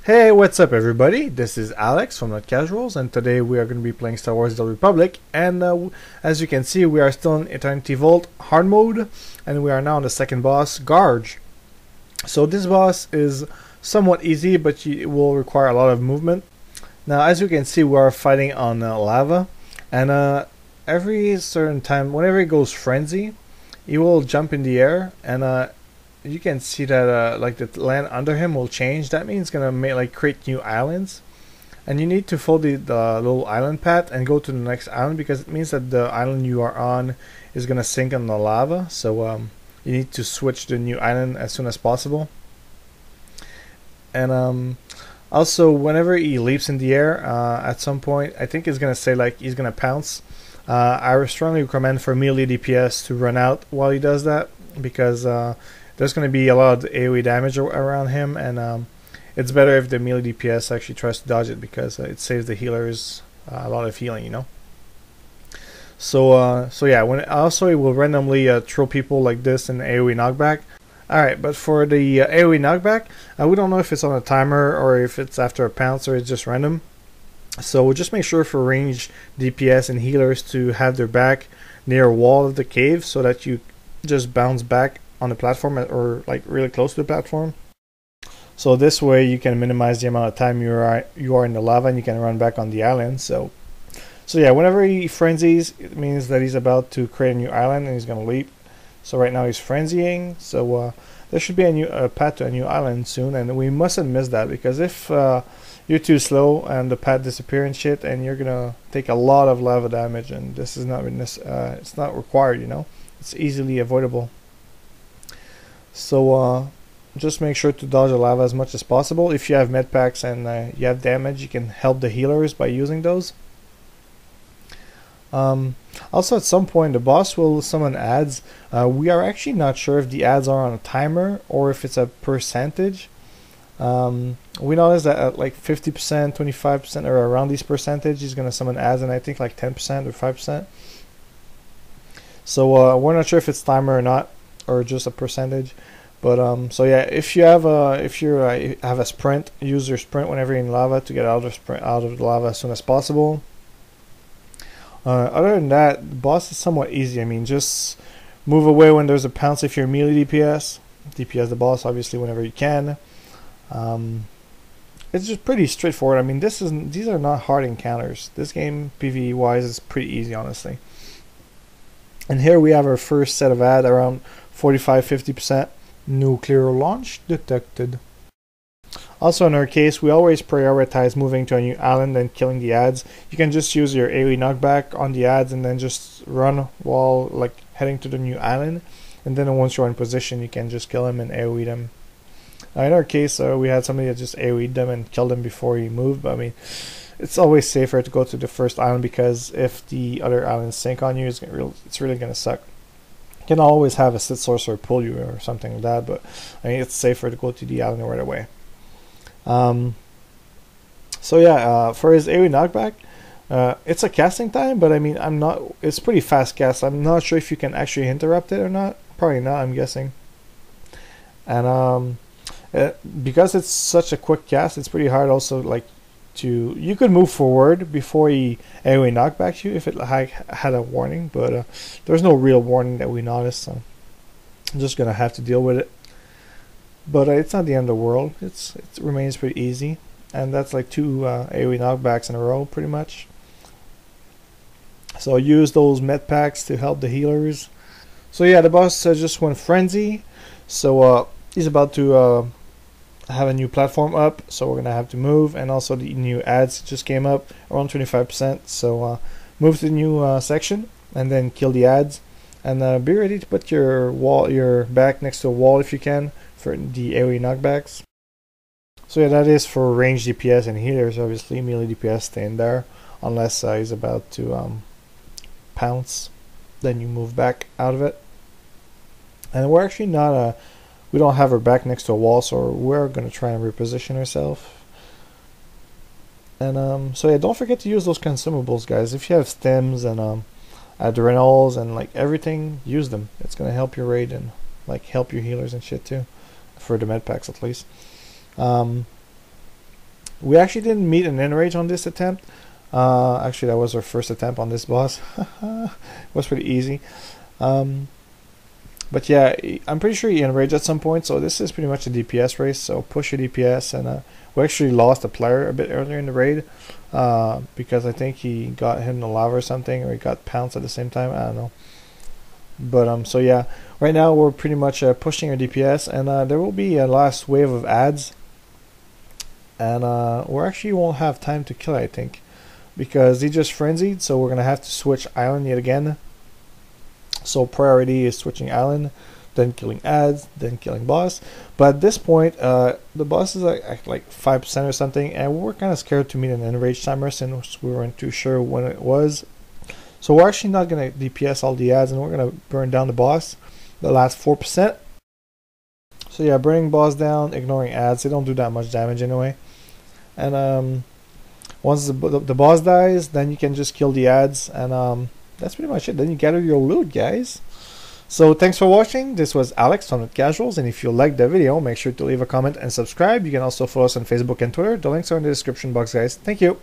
Hey, what's up everybody? This is Alex from Not Casuals, and today we are going to be playing Star Wars The Republic, and as you can see we are still in Eternity Vault Hard Mode, and we are now on the second boss, Gharj. So this boss is somewhat easy, but it will require a lot of movement. Now as you can see we are fighting on lava, and every certain time, whenever it goes frenzy, he will jump in the air, and you can see that like the land under him will change. That means it's gonna create new islands, and you need to follow the little island path and go to the next island, because it means that the island you are on is gonna sink on the lava. So you need to switch to the new island as soon as possible. And also whenever he leaps in the air, at some point I think it's gonna say like he's gonna pounce. I would strongly recommend for melee DPS to run out while he does that, because there's going to be a lot of AoE damage around him, and it's better if the melee DPS actually tries to dodge it, because it saves the healers a lot of healing, you know. So yeah, when also it will randomly throw people like this in AoE knockback. Alright, but for the AoE knockback, we don't know if it's on a timer or if it's after a pounce or it's just random. So just make sure for range DPS and healers to have their back near a wall of the cave, so that you just bounce back on the platform, or like really close to the platform. So this way you can minimize the amount of time you are in the lava, and you can run back on the island. So yeah, whenever he frenzies, it means that he's about to create a new island and he's gonna leap. So right now he's frenzying, so there should be a new path to a new island soon, and we mustn't miss that, because if you're too slow and the path disappears and shit, and you're gonna take a lot of lava damage, and this is not it's not required, you know. It's easily avoidable. So just make sure to dodge the lava as much as possible. If you have med packs and you have damage, you can help the healers by using those. Also, at some point the boss will summon ads. We are actually not sure if the ads are on a timer or if it's a percentage. We noticed that at like 50%, 25%, or around these percentage, he's going to summon ads, and I think like 10% or 5%. So we're not sure if it's timer or not, or just a percentage. But so yeah, if you have a sprint, use your sprint whenever you're in lava to get out of the lava as soon as possible. Other than that, the boss is somewhat easy. I mean, just move away when there's a pounce if you're melee DPS. DPS the boss obviously whenever you can. It's just pretty straightforward. I mean, these are not hard encounters. This game, PvE wise, is pretty easy, honestly. And here we have our first set of ads, around 45-50%. Nuclear launch detected. Also in our case, we always prioritize moving to a new island and killing the ads. You can just use your AoE knockback on the ads and then just run while like heading to the new island. And then once you're in position, you can just kill them and AoE them. In our case, we had somebody that just AoE'd them and killed them before he moved. But I mean, it's always safer to go to the first island, because if the other islands sink on you, it's really gonna suck. You can always have a Sith Sorcerer pull you or something like that, but I mean, it's safer to go to the island right away. So yeah, for his AoE knockback, it's a casting time, but I mean, it's pretty fast cast. I'm not sure if you can actually interrupt it or not. Probably not, I'm guessing. And because it's such a quick cast, it's pretty hard also, like, you could move forward before he AoE knockbacks you if it had a warning, but there's no real warning that we noticed, so I'm just gonna have to deal with it. But it's not the end of the world. It remains pretty easy, and that's like 2 AoE knockbacks in a row pretty much. So use those med packs to help the healers. So yeah, the boss just went frenzy, so he's about to have a new platform up, so we're gonna have to move. And also the new ads just came up around 25%, so move to the new section and then kill the ads, and be ready to put your back next to a wall if you can for the AoE knockbacks. So yeah, that is for range DPS and healers. Obviously melee DPS stay in there unless he's about to pounce, then you move back out of it. And we're actually not we don't have her back next to a wall, so we're going to try and reposition ourselves. And so yeah, don't forget to use those consumables, guys. If you have stems and adrenals and like everything, use them. It's going to help your raid and like help your healers and shit too, for the med packs at least. We actually didn't meet an enrage on this attempt. Actually, that was our first attempt on this boss. It was pretty easy. But yeah, I'm pretty sure he enraged at some point, so this is pretty much a DPS race, so push your DPS, and we actually lost a player a bit earlier in the raid, because I think he got hit in the lava or something, or he got pounced at the same time, I don't know. But so yeah, right now we're pretty much pushing our DPS, and there will be a last wave of ads, and we actually won't have time to kill, I think, because he just frenzied, so we're going to have to switch island yet again. So priority is switching island, then killing ads, then killing boss. But at this point, the boss is like 5% or something, and we're kind of scared to meet an enrage timer since we weren't too sure when it was. So we're actually not going to DPS all the ads, and we're going to burn down the boss, the last 4%. So yeah, burning boss down, ignoring ads. They don't do that much damage anyway. And once the boss dies, then you can just kill the ads, and that's pretty much it. Then you gather your loot, guys. So thanks for watching. This was Alex from Casuals, and if you liked the video, make sure to leave a comment and subscribe. You can also follow us on Facebook and Twitter. The links are in the description box, guys. Thank you.